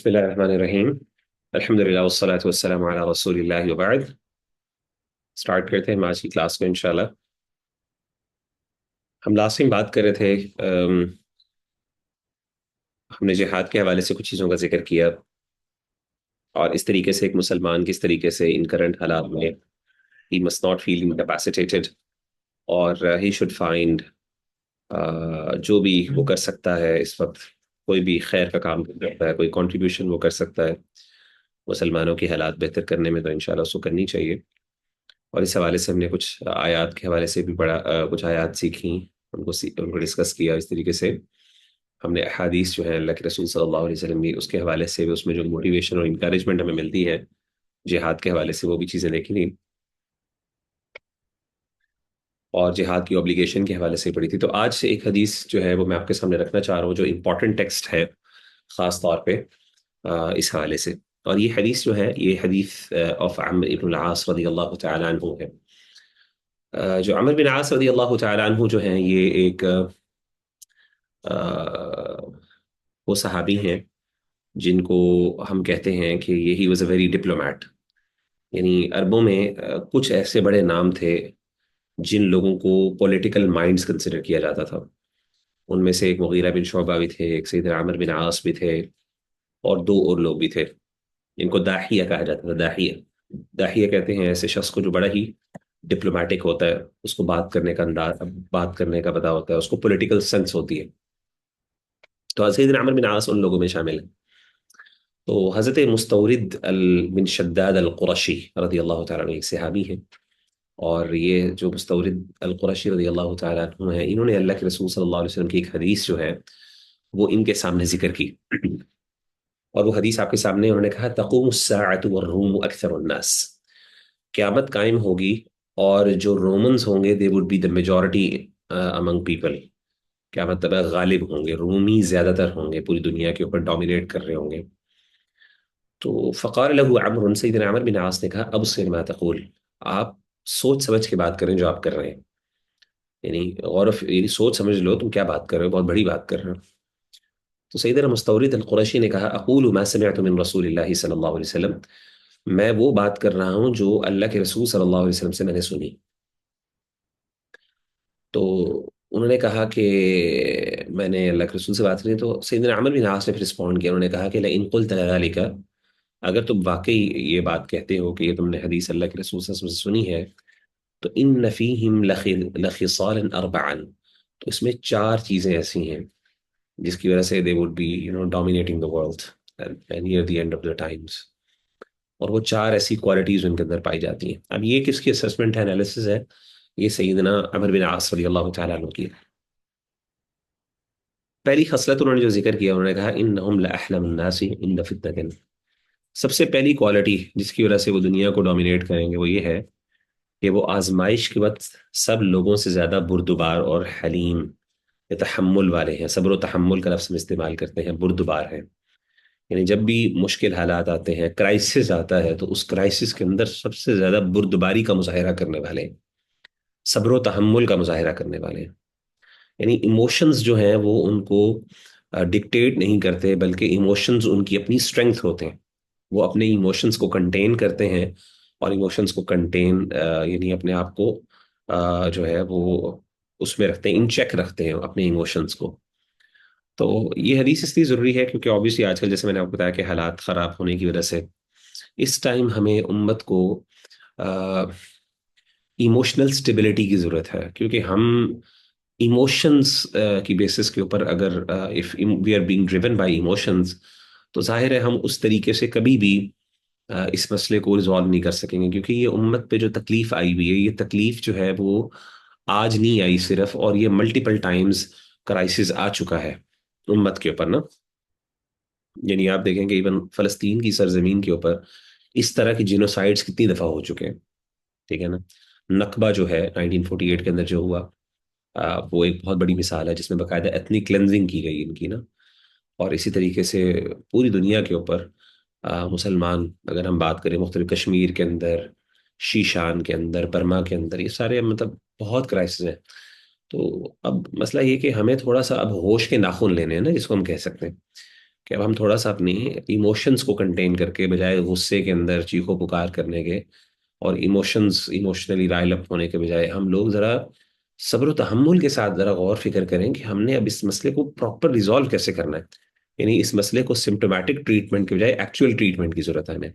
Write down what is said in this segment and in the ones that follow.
بسم الله الرحمن الرحیم. الحمد للہ والصلاة والسلام علی رسول اللہ وبعد. اسٹارٹ کرتے ہیں ہم آج کی کلاس کو انشاءاللہ. ہم لاسٹ ٹائم بات کر رہے تھے. ہم نے جہاد کے حوالے سے کچھ چیزوں کا ذکر کیا اور اس طریقے سے ایک مسلمان کس طریقے سے ان کرنٹ حالات میں he must not feel incapacitated اور he should find جو بھی وہ کر سکتا ہے اس وقت، کوئی بھی خیر کا کام کر سکتا ہے، کوئی کنٹریبیوشن وہ کر سکتا ہے مسلمانوں کی حالات بہتر کرنے میں، تو انشاءاللہ اس کو کرنی چاہیے. اور اس حوالے سے ہم نے کچھ آیات کے حوالے سے بھی کچھ آیات سیکھیں، ان کو ڈسکس کیا. اس طریقے سے ہم نے احادیث جو ہے اللہ کے رسول صلی اللہ علیہ وسلم کی، اس کے حوالے سے بھی اس میں جو موٹیویشن اور انکریجمنٹ ہمیں ملتی ہے جہاد کے حوالے سے، وہ بھی چیزیں دیکھی تھیں. اور جہاد کی اوبلیگیشن کے حوالے سے پڑھی تھی. تو آج سے ایک حدیث جو ہے وہ میں آپ کے سامنے رکھنا چاہ رہا ہوں، جو امپورٹنٹ ٹیکسٹ ہے خاص طور پہ اس حوالے سے. اور یہ حدیث جو ہے، یہ حدیث آف عمرو بن العاص رضی اللہ تعالیٰ عنہ ہے. جو عمرو بن عاص رضی اللہ تعالیٰ عنہ جو ہیں، یہ ایک وہ صحابی ہیں جن کو ہم کہتے ہیں کہ یہ he was a very diplomat. یعنی عربوں میں کچھ ایسے بڑے نام تھے جن لوگوں کو پولیٹیکل مائنڈز کنسیڈر کیا جاتا تھا. ان میں سے ایک مغیرہ بن شعبہ بھی تھے، ایک سیدنا عمرو بن عاص بھی تھے، اور دو اور لوگ بھی تھے. ان کو داحیہ کہا جاتا تھا. داحیہ داحیہ کہتے ہیں ایسے شخص کو جو بڑا ہی ڈپلومیٹک ہوتا ہے، اس کو بات کرنے کا انداز، بات کرنے کا پتہ ہوتا ہے، اس کو پولیٹیکل سینس ہوتی ہے. تو سیدنا عمرو بن عاص ان لوگوں میں شامل ہیں. تو حضرت مستورد بن شداد القرشی رضی اللہ تعالیٰ عنہ ایک صحابی ہیں. اور یہ جو مستورد القرشی رضی اللہ تعالیٰ عنہ ہیں، انہوں نے اللہ کے رسول صلی اللہ علیہ وسلم کی ایک حدیث جو ہے وہ ان کے سامنے ذکر کی. اور وہ حدیث آپ کے سامنے انہوں نے کہا: تقوم الساعة والروم اکثر الناس. قیامت قائم ہوگی اور جو رومنز ہوں گے they would be the majority among people. کیا مطلب ہے؟ غالب ہوں گے، رومی زیادہ تر ہوں گے، پوری دنیا کے اوپر ڈومینیٹ کر رہے ہوں گے. تو فقال له عمرو، سیدنا عمر بن عاص نے کہا: ابصر ما تقول. آپ سوچ سمجھ کے بات کریں جو آپ کر رہے ہیں، یعنی یعنی سوچ سمجھ لو تم کیا بات کر رہے ہو، بہت بڑی بات کر رہے ہو. تو سیدنا مستورد القرشی نے کہا: اقول ما سمعت من رسول اللہ صلی اللہ علیہ وسلم. میں وہ بات کر رہا ہوں جو اللہ کے رسول صلی اللہ علیہ وسلم سے میں نے سنی. تو انہوں نے کہا کہ میں نے اللہ کے رسول سے بات کی. تو سیدنا عمر بن عاص نے پھر رسپونڈ کیا، انہوں نے کہا کہ لئن قلت ذلك، اگر تم واقعی یہ بات کہتے ہو کہ یہ تم نے حدیث اللہ کے رسول صلی اللہ علیہ وسلم سے سنی ہے، تو ان فیہم لخصالا اربعا، تو اس میں چار چیزیں ایسی ہیں جس کی وجہ سے they would be dominating the world and near the end of the times. اور وہ چار ایسی کوالٹیز ان کے اندر پائی جاتی ہیں. اب یہ کس کی اسسمنٹ ہے، انالیسس ہے؟ یہ سیدنا عمر بن عاص رضی اللہ تعالیٰ عنہ کی. پہلی خصلت انہوں نے جو ذکر کیا، انہوں نے کہا: انہم لاحلم الناس عند فتنۃ. سب سے پہلی کوالٹی جس کی وجہ سے وہ دنیا کو ڈومینیٹ کریں گے وہ یہ ہے کہ وہ آزمائش کے وقت سب لوگوں سے زیادہ بردبار اور حلیم، تحمل والے ہیں. صبر و تحمل کا لفظ ہم استعمال کرتے ہیں، بردبار ہیں. یعنی جب بھی مشکل حالات آتے ہیں، کرائسس آتا ہے، تو اس کرائسس کے اندر سب سے زیادہ بردباری کا مظاہرہ کرنے والے ہیں، صبر و تحمل کا مظاہرہ کرنے والے ہیں. یعنی ایموشنز جو ہیں وہ ان کو ڈکٹیٹ نہیں کرتے، بلکہ ایموشنز ان کی اپنی اسٹرینگتھ ہوتے ہیں. وہ اپنے ایموشنز کو کنٹین کرتے ہیں، اور ایموشنز کو کنٹین یعنی اپنے آپ کو جو ہے وہ اس میں رکھتے ہیں، ان چیک رکھتے ہیں اپنے ایموشنز کو. تو یہ حدیث اس لیے ضروری ہے کیونکہ آبویسلی آج کل جیسے میں نے آپ کو بتایا کہ حالات خراب ہونے کی وجہ سے اس ٹائم ہمیں امت کو ایموشنل سٹیبلٹی کی ضرورت ہے. کیونکہ ہم ایموشنز کی بیسس کے اوپر اگر if we are being driven by emotions، تو ظاہر ہے ہم اس طریقے سے کبھی بھی اس مسئلے کو ریزالو نہیں کر سکیں گے. کیونکہ یہ امت پہ جو تکلیف آئی ہوئی ہے، یہ تکلیف جو ہے وہ آج نہیں آئی صرف، اور یہ ملٹیپل ٹائمز کرائسس آ چکا ہے امت کے اوپر نا. یعنی آپ دیکھیں کہ ایون فلسطین کی سرزمین کے اوپر اس طرح کی جینوسائیڈز کتنی دفعہ ہو چکے ہیں، ٹھیک ہے نا. نقبہ جو ہے 1948 کے اندر جو ہوا، وہ ایک بہت بڑی مثال ہے جس میں باقاعدہ ایتھنک کلینزنگ کی گئی ان کی نا. اور اسی طریقے سے پوری دنیا کے اوپر مسلمان، اگر ہم بات کریں مختلف کشمیر کے اندر، شیشان کے اندر، برما کے اندر، یہ سارے مطلب بہت کرائسس ہیں. تو اب مسئلہ یہ کہ ہمیں تھوڑا سا اب ہوش کے ناخن لینے ہیں نا، جس کو ہم کہہ سکتے ہیں کہ اب ہم تھوڑا سا اپنی ایموشنز کو کنٹین کر کے، بجائے غصے کے اندر چیخو پکار کرنے کے اور ایموشنلی رائل اپ ہونے کے بجائے، ہم لوگ ذرا صبر و تحمل کے ساتھ ذرا غور فکر کریں کہ ہم نے اب اس مسئلے کو پراپر ریزالو کیسے کرنا ہے. یعنی اس مسئلے کو سمپٹومیٹک ٹریٹمنٹ کے بجائے ایکچوئل ٹریٹمنٹ کی ضرورت ہے ہمیں.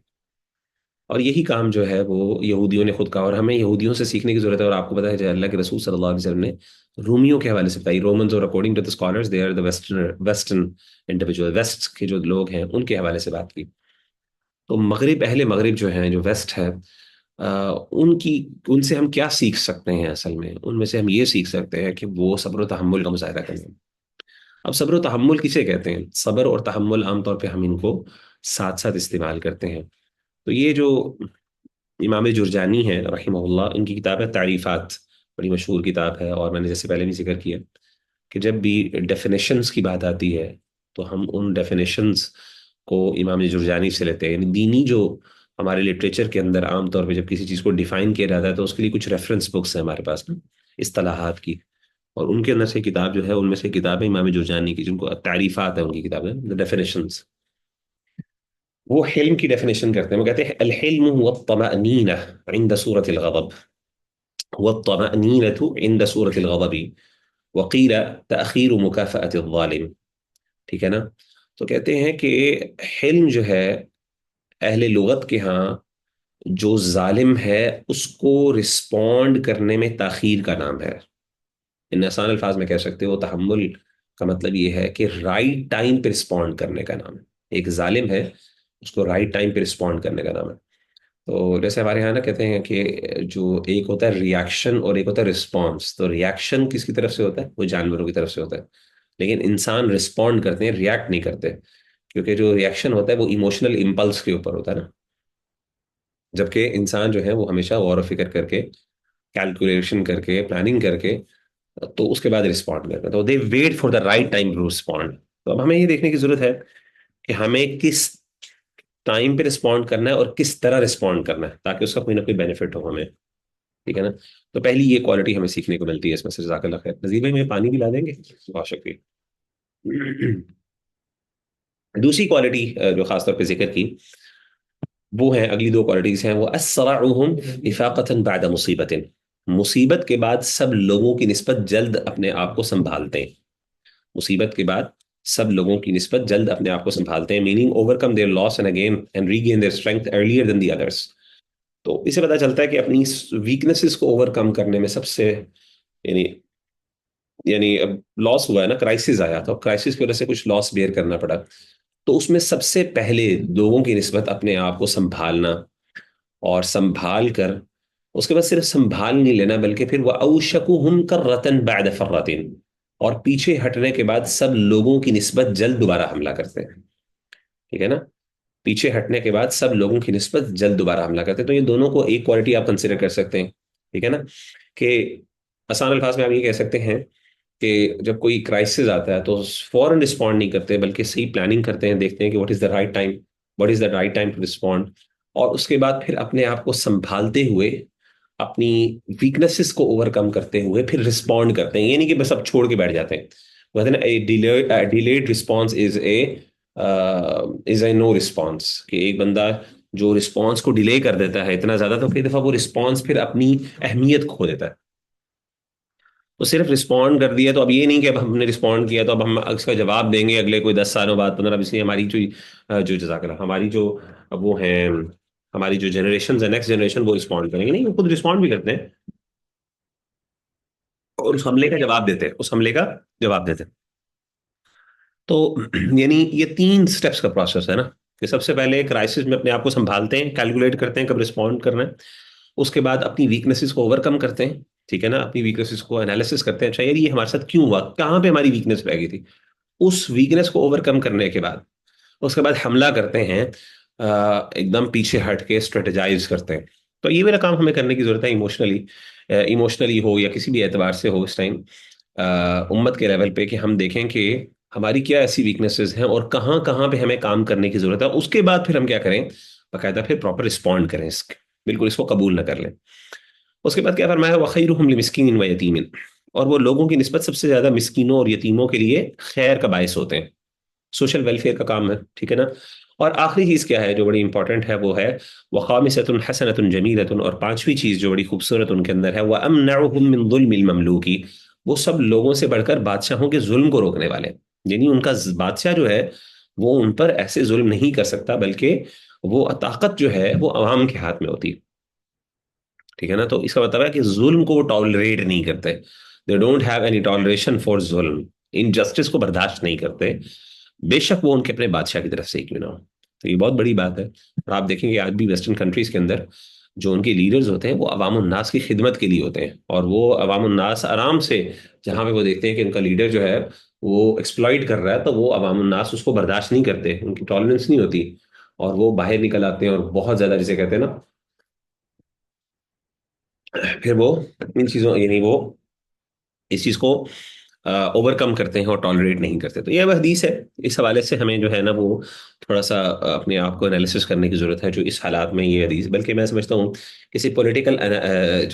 اور یہی کام جو ہے وہ یہودیوں نے خود کہا، اور ہمیں یہودیوں سے سیکھنے کی ضرورت ہے. اور آپ کو پتا ہے کہ اللہ کے رسول صلی اللہ علیہ وسلم نے رومیوں کے حوالے سے بتائی. رومنز، اور according to the scholars they are the western individual, west کے جو لوگ ہیں ان کے حوالے سے بات کی. تو مغرب، اہل مغرب جو ہیں، جو ویسٹ ہے، ان سے ہم کیا سیکھ سکتے ہیں؟ اصل میں ان میں سے ہم یہ سیکھ سکتے ہیں کہ وہ صبر و تحمل کا مظاہرہ کریں. اب صبر و تحمل کسے کہتے ہیں؟ صبر اور تحمل عام طور پہ ہم ان کو ساتھ ساتھ استعمال کرتے ہیں. تو یہ جو امام جرجانی ہے رحمہ اللہ، ان کی کتاب ہے تعریفات، بڑی مشہور کتاب ہے. اور میں نے جیسے پہلے بھی ذکر کیا کہ جب بھی ڈیفینیشنز کی بات آتی ہے تو ہم ان ڈیفینیشنز کو امام جرجانی سے لیتے ہیں. یعنی دینی جو ہمارے لٹریچر کے اندر عام طور پہ جب کسی چیز کو ڈیفائن کیا جاتا ہے تو اس کے لیے کچھ ریفرنس بکس ہیں ہمارے پاس نا، اصطلاحات کی. اور ان کے اندر سے کتاب جو ہے، ان میں سے کتاب ہے امام جرجانی کی، جن کو تعریفات ہے ان کی کتاب ہے ڈیفینیشنز. وہ حلم کی ڈیفینیشن کرتے ہیں. وہ کہتے ہیں الحلم هو الطمأنینہ عند سورة الغضب، هو الطمأنینة عند سورة الغضب وقیل تأخیر مکافأة الظالم. ٹھیک ہے نا؟ تو کہتے ہیں کہ حلم جو ہے اہل لغت کے ہاں جو ظالم ہے اس کو رسپونڈ کرنے میں تاخیر کا نام ہے. ان آسان الفاظ میں کہہ سکتے ہو تحمل کا مطلب یہ ہے کہ رائٹ ٹائم پہ رسپونڈ کرنے کا نام ہے. ایک ظالم ہے، اس کو رائٹ ٹائم پہ رسپونڈ کرنے کا نام ہے. تو جیسے ہمارے یہاں نا کہتے ہیں کہ جو ایک ہوتا ہے ریاکشن اور ایک ہوتا ہے رسپانس. تو ریاکشن کس کی طرف سے ہوتا ہے؟ وہ جانوروں کی طرف سے ہوتا ہے. لیکن انسان رسپونڈ کرتے ہیں، ریاکٹ نہیں کرتے، کیونکہ جو ریاکشن ہوتا ہے وہ ایموشنل امپلس کے اوپر ہوتا ہے نا. جبکہ انسان جو ہے وہ ہمیشہ غور و فکر کر کے، کیلکولیشن کر کے، پلاننگ کر کے، تو اس کے بعد رسپونڈ کرتے ہیں. تو they wait for the right time to respond. تو اب ہمیں یہ دیکھنے کی ضرورت ہے کہ ہمیں کس ٹائم پہ رسپونڈ کرنا ہے اور کس طرح رسپونڈ کرنا ہے تاکہ اس کا کوئی نہ کوئی بینیفٹ ہو ہمیں. ٹھیک ہے نا؟ تو پہلی یہ کوالٹی ہمیں سیکھنے کو ملتی ہے اس میں سے. جزاک اللہ خیر. نذیر بھائی میں پانی بھی لا دیں گے؟ بہت شکریہ. دوسری کوالٹی جو خاص طور پہ ذکر کی وہ ہیں، اگلی دو کوالٹیز ہیں، وہ اسرعهم افاقة بعد مصیبت. مصیبت کے بعد سب لوگوں کی نسبت جلد اپنے آپ کو سنبھالتے ہیں. مصیبت کے بعد سب لوگوں کی نسبت جلد اپنے آپ کو سنبھالتے ہیں. Meaning overcome their loss and again and regain their strength earlier than the others. تو اسے پتہ چلتا ہے کہ اپنی ویکنیسز کو اوور کم کرنے میں سب سے، یعنی اب لاس ہوا ہے نا، کرائسس آیا، تو کرائسس کی وجہ سے کچھ لاس بیئر کرنا پڑا. تو اس میں سب سے پہلے لوگوں کی نسبت اپنے آپ کو سنبھالنا، اور سنبھال کر اس کے بعد صرف سنبھال نہیں لینا بلکہ پھر وہ اوشکوہم کررتن بعد فرتن، اور پیچھے ہٹنے کے بعد سب لوگوں کی نسبت جلد دوبارہ حملہ کرتے ہیں. ٹھیک ہے نا؟ پیچھے ہٹنے کے بعد سب لوگوں کی نسبت جلد دوبارہ حملہ کرتے ہیں. تو یہ دونوں کو ایک کوالٹی آپ کنسیڈر کر سکتے ہیں. ٹھیک ہے نا؟ کہ آسان الفاظ میں آپ یہ کہہ سکتے ہیں کہ جب کوئی کرائسس آتا ہے تو فوراً رسپونڈ نہیں کرتے بلکہ صحیح پلاننگ کرتے ہیں، دیکھتے ہیں کہ what is the right time to respond. اور اس کے بعد پھر اپنے آپ کو سنبھالتے ہوئے، اپنی ویکنیسز کو اوور کم کرتے ہوئے پھر رسپونڈ کرتے ہیں. یہ نہیں کہ بس اب چھوڑ کے بیٹھ جاتے ہیں. کہتے ہیں نا delayed response is a no response. کہ ایک بندہ جو رسپانس کو ڈیلے کر دیتا ہے اتنا زیادہ تو کئی دفعہ وہ رسپانس پھر اپنی اہمیت کھو دیتا ہے. تو صرف رسپونڈ کر دیا تو اب یہ نہیں کہ اب ہم نے رسپونڈ کیا تو اب ہم اس کا جواب دیں گے اگلے کوئی 10 سالوں بعد، 15. اس لیے ہماری جو جزاک اللہ، ہماری جو وہ ہیں، ہماری جو جنریشن ہے، نیکسٹ جنریشن، وہ رسپونڈ کریں گے نہیں، وہ خود رسپونڈ بھی کرتے ہیں اور اس حملے کا جواب دیتے ہیں. تو یعنی یہ 3 سٹیپس کا پروسیس ہے نا، کہ سب سے پہلے کرائسس میں اپنے آپ کو سنبھالتے ہیں، کیلکولیٹ کرتے ہیں کب رسپونڈ کرنا ہے. اس کے بعد اپنی ویکنیسز کو اوور کم کرتے ہیں. ٹھیک ہے نا؟ اپنی ویکنیسز کو انالیسس کرتے ہیں، اچھا یار یہ ہمارے ساتھ کیوں ہوا، کہاں پہ ہماری ویکنیس رہ گئی تھی. اس ویکنیس کو اوور کم کرنے کے بعد اس کے بعد حملہ کرتے ہیں، ایک دم پیچھے ہٹ کے اسٹریٹجائز کرتے ہیں. تو یہ میرا کام ہمیں کرنے کی ضرورت ہے، ایموشنلی ہو یا کسی بھی اعتبار سے ہو اس ٹائم امت کے لیول پہ، کہ ہم دیکھیں کہ ہماری کیا ایسی ویکنیسز ہیں اور کہاں کہاں پہ ہمیں کام کرنے کی ضرورت ہے. اس کے بعد پھر ہم کیا کریں، باقاعدہ پھر پراپر رسپونڈ کریں، بالکل اس کو قبول نہ کر لیں. اس کے بعد کیا فرمایا، وَخَيْرُهُمْ لِمِسْكِينٍ وَيَتِيمٍ. اور وہ لوگوں کی نسبت سب سے زیادہ مسکینوں اور یتیموں کے لیے خیر کا باعث ہوتے ہیں. سوشل ویلفیئر کا کام ہے، ٹھیک ہے نا. اور آخری چیز کیا ہے جو بڑی امپورٹنٹ ہے، وہ ہے وَخَامِسَةٌ حَسَنَةٌ جَمِيلَةٌ، اور پانچویں چیز جو بڑی خوبصورت ان کے اندر ہے، وَأَمْنَعُهُم مِّن ظُلْمِ الْمَمْلُوكِ، وہ سب لوگوں سے بڑھ کر بادشاہوں کے ظلم کو روکنے والے. یعنی ان کا بادشاہ جو ہے وہ ان پر ایسے ظلم نہیں کر سکتا، بلکہ وہ طاقت جو ہے وہ عوام کے ہاتھ میں ہوتی ہے. ٹھیک ہے نا. تو اس کا مطلب ہے کہ ظلم کو وہ ٹالریٹ نہیں کرتے. They don't have any toleration for ظلم، انجسٹس کو برداشت نہیں کرتے، بے شک وہ ان کے اپنے بادشاہ کی طرف سے ہی کیوں نہ ہو. تو یہ بہت بڑی بات ہے. اور آپ دیکھیں گے آج بھی ویسٹرن کنٹریز کے اندر جو ان کے لیڈرز ہوتے ہیں وہ عوام الناس کی خدمت کے لیے ہوتے ہیں، اور وہ عوام الناس آرام سے جہاں پہ وہ دیکھتے ہیں کہ ان کا لیڈر جو ہے وہ ایکسپلائٹ کر رہا ہے، تو وہ عوام الناس اس کو برداشت نہیں کرتے، ان کی ٹالرنس نہیں ہوتی، اور وہ باہر نکل آتے ہیں اور بہت زیادہ جسے کہتے ہیں نا، پھر وہ ان چیزوں یعنی وہ اس چیز کو اوور کم کرتے ہیں اور ٹالریٹ نہیں کرتے. تو یہ وہ حدیث ہے. اس حوالے سے ہمیں جو ہے نا وہ تھوڑا سا اپنے آپ کو انالیسس کرنے کی ضرورت ہے جو اس حالات میں یہ حدیث، بلکہ میں سمجھتا ہوں کسی پولیٹیکل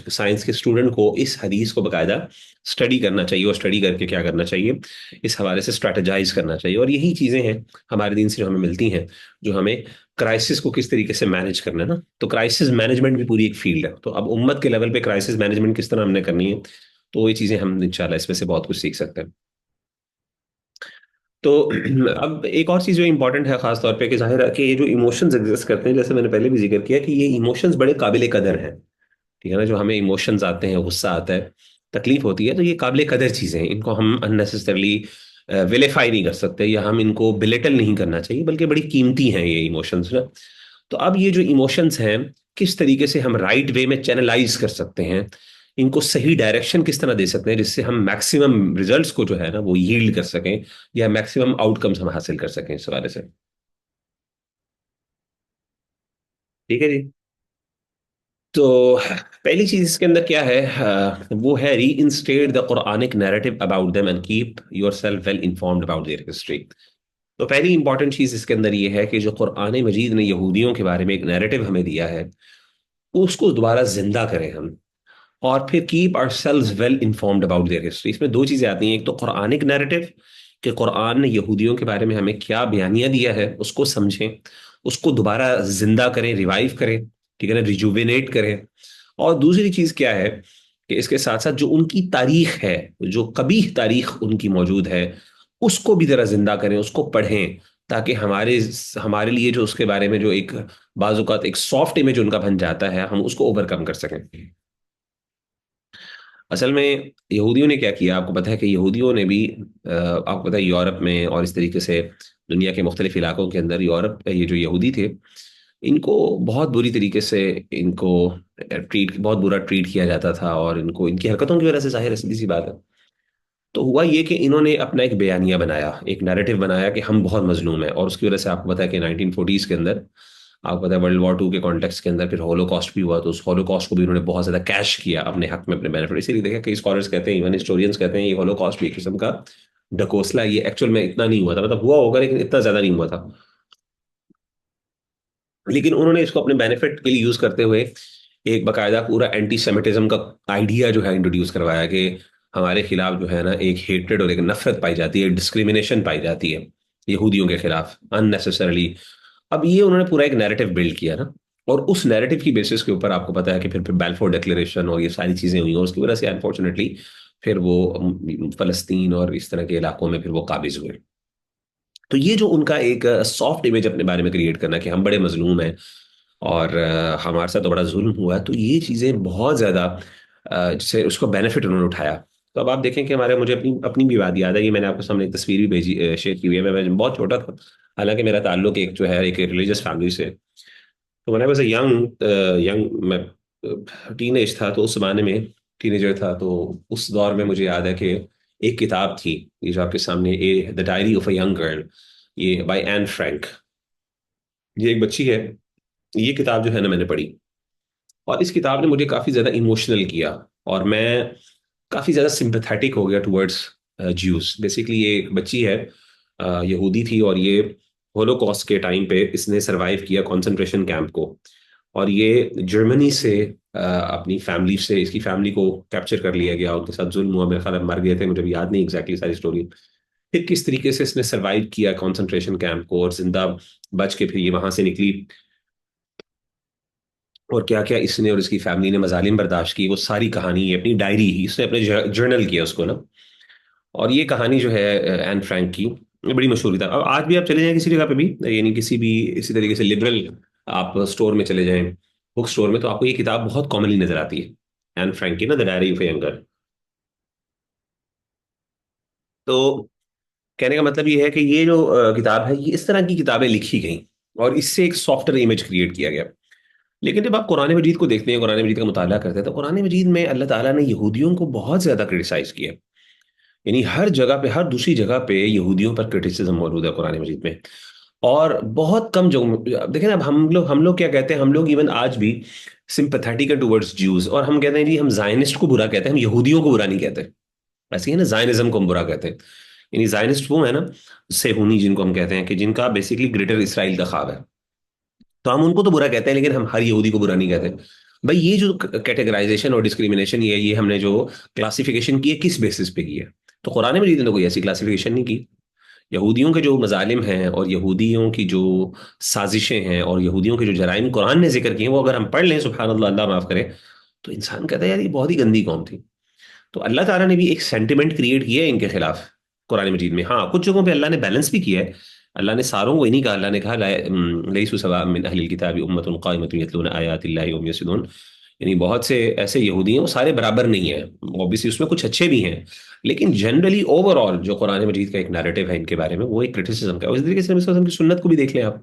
سائنس کے اسٹوڈنٹ کو اس حدیث کو باقاعدہ اسٹڈی کرنا چاہیے، اور اسٹڈی کر کے کیا کرنا چاہیے، اس حوالے سے اسٹریٹجائز کرنا چاہیے. اور یہی چیزیں ہیں ہمارے دین سے جو ہمیں ملتی ہیں، جو ہمیں کرائسس کو کس طریقے سے مینج کرنا ہے نا. تو کرائسس مینجمنٹ بھی پوری ایک فیلڈ ہے. تو اب امت کے لیول پہ کرائسس مینجمنٹ کس طرح ہم نے کرنی ہے، تو یہ چیزیں ہم انشاءاللہ اس میں سے بہت کچھ سیکھ سکتے ہیں. تو اب ایک اور چیز جو امپورٹنٹ ہے خاص طور پہ، کہ ظاہر ہے کہ یہ جو ایموشنز ایگزسٹ کرتے ہیں، جیسے میں نے پہلے بھی ذکر کیا کہ یہ ایموشنز بڑے قابل قدر ہیں. ٹھیک ہے نا. جو ہمیں ایموشنز آتے ہیں، غصہ آتا ہے، تکلیف ہوتی ہے، تو یہ قابل قدر چیزیں ہیں. ان کو ہم اننیسیسرلی ویلیفائی نہیں کر سکتے، یا ہم ان کو بلیٹل نہیں کرنا چاہیے، بلکہ بڑی قیمتی ہیں یہ ایموشنز نا. تو اب یہ جو ایموشنز ہیں کس طریقے سے ہم رائٹ وے میں چینلائز کر سکتے ہیں، ان کو صحیح ڈائریکشن کس طرح دے سکتے ہیں جس سے ہم میکسیمم ریزلٹس کو جو ہے نا وہ ییلڈ کر سکیں، یا میکسیمم آؤٹ کمز ہم حاصل کر سکیں اس حوالے سے. ٹھیک ہے جی. تو پہلی چیز اس کے اندر کیا ہے، وہ ہے reinstate the Quranic narrative about them and keep yourself well informed about their history. تو پہلی امپورٹنٹ چیز اس کے اندر یہ ہے کہ جو قرآن مجید نے یہودیوں کے بارے میں ایک نیریٹو ہمیں دیا ہے، اس کو دوبارہ زندہ کریں ہم، اور پھر keep ourselves well informed about their history. اس میں دو چیزیں آتی ہیں، ایک تو قرآنک نیریٹو کہ قرآن نے یہودیوں کے بارے میں ہمیں کیا بیانیہ دیا ہے اس کو سمجھیں، اس کو دوبارہ زندہ کریں، ریوائیو کریں، ٹھیک ہے نا، ریجووینیٹ کریں. اور دوسری چیز کیا ہے کہ اس کے ساتھ ساتھ جو ان کی تاریخ ہے، جو قبیح تاریخ ان کی موجود ہے، اس کو بھی ذرا زندہ کریں، اس کو پڑھیں، تاکہ ہمارے لیے جو اس کے بارے میں جو ایک بعض اوقات ایک سافٹ امیج ان کا بن جاتا ہے، ہم اس کو اوور کم کر سکیں. اصل میں یہودیوں نے کیا کیا، آپ کو پتا ہے کہ یہودیوں نے بھی آپ کو پتا ہے یورپ میں اور اس طریقے سے دنیا کے مختلف علاقوں کے اندر یورپ یہ جو یہودی تھے، ان کو بہت بری طریقے سے ان کو بہت برا ٹریٹ کیا جاتا تھا، اور ان کو ان کی حرکتوں کی وجہ سے ظاہر ہے سیدھی سی بات ہے. تو ہوا یہ کہ انہوں نے اپنا ایک بیانیہ بنایا، ایک نیریٹو بنایا کہ ہم بہت مظلوم ہیں، اور اس کی وجہ سے آپ کو پتا ہے کہ 1940s کے اندر آپ کو پتا ہے ورلڈ وار 2 کے کانٹیکس کے اندر پھر ہولو کاسٹ بھی ہوا. تو اس ہولو کاسٹ کو بھی انہوں نے بہت زیادہ کیش کیا اپنے حق میں، اپنے بینیفٹ. اسی لیے دیکھیں کئی اسکالرس کہتے ہیں، ایون ہسٹورینس کہتے ہیں، یہ ہولو کاسٹ بھی ایک قسم کا ڈکوسلا، یہ ایکچوئل میں اتنا نہیں ہوا تھا، مطلب ہوا ہوگا لیکن اتنا زیادہ نہیں ہوا تھا. لیکن انہوں نے اس کو اپنے بینیفٹ کے لیے یوز کرتے ہوئے ایک باقاعدہ پورا اینٹی سیمیٹزم کا آئیڈیا جو ہے انٹروڈیوس کروایا، کہ ہمارے خلاف جو ہے نا ایک ہیٹریڈ اور ایک نفرت پائی جاتی ہے، ڈسکریمنیشن پائی جاتی ہے یہودیوں کے خلاف اننیسیسریلی. اب یہ انہوں نے پورا ایک نیریٹو بلڈ کیا نا، اور اس نیریٹو کی بیسس کے اوپر آپ کو پتا ہے کہ پھر بیلفور ڈکلیریشن اور یہ ساری چیزیں ہوئی، اور اس کی وجہ سے انفارچونیٹلی پھر وہ فلسطین اور اس طرح کے علاقوں میں پھر وہ قابض ہوئے. تو یہ جو ان کا ایک سافٹ امیج اپنے بارے میں کریٹ کرنا کہ ہم بڑے مظلوم ہیں اور ہمارے ساتھ تو بڑا ظلم ہوا ہے، تو یہ چیزیں بہت زیادہ جسے اس کو بینیفٹ انہوں نے اٹھایا. تو اب آپ دیکھیں کہ مجھے اپنی اپنی بھی بات یاد ہے، یہ میں نے آپ کے سامنے ایک تصویر بھی بھیجی شیئر کی ہوئی ہے. میں بہت چھوٹا تھا، حالانکہ میرا تعلق ایک جو ہے ایک ریلیجس فیملی سے. تو میں بس ینگ میں ٹین ایج تھا، تو اس زمانے میں ٹین ایجر تھا. تو اس دور میں مجھے یاد ہے کہ ایک کتاب تھی، یہ جو آپ کے سامنے، the diary of a young girl, یہ بائی این فرینک. یہ ایک بچی ہے. یہ کتاب جو ہے نا میں نے پڑھی، اور اس کتاب نے مجھے کافی زیادہ ایموشنل کیا، اور میں کافی زیادہ سمپیتھیٹک ہو گیا ٹورڈز جیوز. بیسیکلی یہ ایک بچی ہے، یہودی تھی، اور یہ ہولو کاسٹ کے ٹائم پہ اس نے سروائیو کیا کنسنٹریشن کیمپ کو، اور یہ جرمنی سے اپنی فیملی سے، اس کی فیملی کو کیپچر کر لیا گیا، ان کے ساتھ ظلم ہوا، میرے خیال میں مر گئے تھے، مجھے بھی یاد نہیں ایگزیکٹلی ساری اسٹوری. پھر کس طریقے سے اس نے سروائیو کیا کانسنٹریشن کیمپ کو اور زندہ بچ کے پھر یہ وہاں سے نکلی، اور کیا کیا اس نے اور اس کی فیملی نے مظالم برداشت کی، وہ ساری کہانی ہے، اپنی ڈائری ہی اس نے اپنے جرنل کیا اس کو نا. اور یہ کہانی جو ہے این فرینک کی، یہ بڑی مشہور تھا. اب آج بھی آپ چلے جائیں کسی جگہ پہ بھی، یعنی کسی بھی اسی طریقے سے لبرل آپ اسٹور میں چلے جائیں، بک اسٹور میں، تو آپ کو یہ کتاب بہت کامنلی نظر آتی ہے، این فرینک کی نا، دا ڈائری آف اے ینگر. تو کہنے کا مطلب یہ ہے کہ یہ جو کتاب ہے، یہ اس طرح کی کتابیں لکھی گئیں اور اس سے ایک سافٹ ویئر امیج کریٹ کیا گیا. لیکن جب آپ قرآن مجید کو دیکھتے ہیں، قرآن مجید کا مطالعہ کرتے ہیں، تو قرآن مجید میں اللہ تعالیٰ نے یہودیوں کو بہت زیادہ کرٹیسائز کیا. یعنی ہر جگہ پہ، ہر دوسری جگہ پہ یہودیوں پر کرٹیسزم موجود ہے قرآن مجید میں. اور بہت کم جو دیکھیں نا، اب ہم لوگ کیا کہتے ہیں، ہم لوگ ایون آج بھی سمپتھیٹک ٹورڈز جیوز، اور ہم کہتے ہیں جی ہم زائنسٹ کو برا کہتے ہیں، ہم یہودیوں کو برا نہیں کہتے. ایسے ہی نا، زائنزم کو ہم برا کہتے ہیں. یعنی زائنسٹ وہ ہے نا، صہیونی جن کو ہم کہتے ہیں، کہ جن کا بیسیکلی گریٹر اسرائیل کا خواب ہے، تو ہم ان کو تو برا کہتے ہیں، لیکن ہم ہر یہودی کو برا نہیں کہتے. بھائی یہ جو کیٹیگرائزیشن اور ڈسکریمنیشن یہ ہم نے جو کلاسیفیکیشن کی ہے، کس بیسس پہ کی ہے؟ تو قرآن مجید نے تو کوئی ایسی کلاسیفیکیشن نہیں کی. یہودیوں کے جو مظالم ہیں اور یہودیوں کی جو سازشیں ہیں اور یہودیوں کے جو جرائم قرآن نے ذکر کیے ہیں، وہ اگر ہم پڑھ لیں، سبحان اللہ، اللہ معاف کرے، تو انسان کہتا ہے یار یہ بہت ہی گندی قوم تھی. تو اللہ تعالیٰ نے بھی ایک سینٹیمنٹ کریٹ کیا ہے ان کے خلاف قرآن مجید میں. ہاں، کچھ جگہوں پہ اللہ نے بیلنس بھی کیا ہے. اللہ نے ساروں کو ہی نہیں کہا. اللہ نے کہا لیسوا سواء من اہل الکتاب امۃ قائمۃ یتلون آیات اللہ وهم یسجدون. یعنی بہت سے ایسے یہودی ہیں، وہ سارے برابر نہیں ہیں. اوبیسلی اس میں کچھ اچھے بھی ہیں، لیکن جنرلی اوور آل جو قرآن مجید کا ایک نیریٹو ہے ان کے بارے میں، وہ ایک کرٹیسزم کا ہے. اس طریقے سے نبی صلی اللہ علیہ وسلم کی سنت کو بھی دیکھ لیں آپ.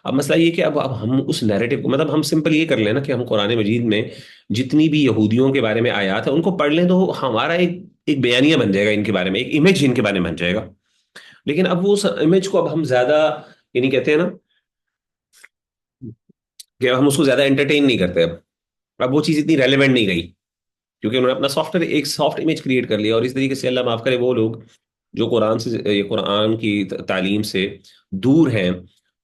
اب مسئلہ یہ کہ اب ہم اس نیریٹو کو، مطلب ہم سمپل یہ کر لیں نا کہ ہم قرآن مجید میں جتنی بھی یہودیوں کے بارے میں آیات ہیں ان کو پڑھ لیں، تو ہمارا ایک بیانیہ بن جائے گا ان کے بارے میں، ایک امیج ان کے بارے میں بن جائے گا. لیکن اب وہ امیج کو اب ہم زیادہ، یعنی کہتے ہیں نا کہ ہم اس کو زیادہ انٹرٹین نہیں کرتے. اب وہ چیز اتنی ریلیونٹ نہیں رہی، کیونکہ انہوں نے اپنا سافٹ ویئر، ایک سافٹ امیج کریٹ کر لیا. اور اس طریقے سے اللہ معاف کرے، وہ لوگ جو قرآن سے، یہ قرآن کی تعلیم سے دور ہیں،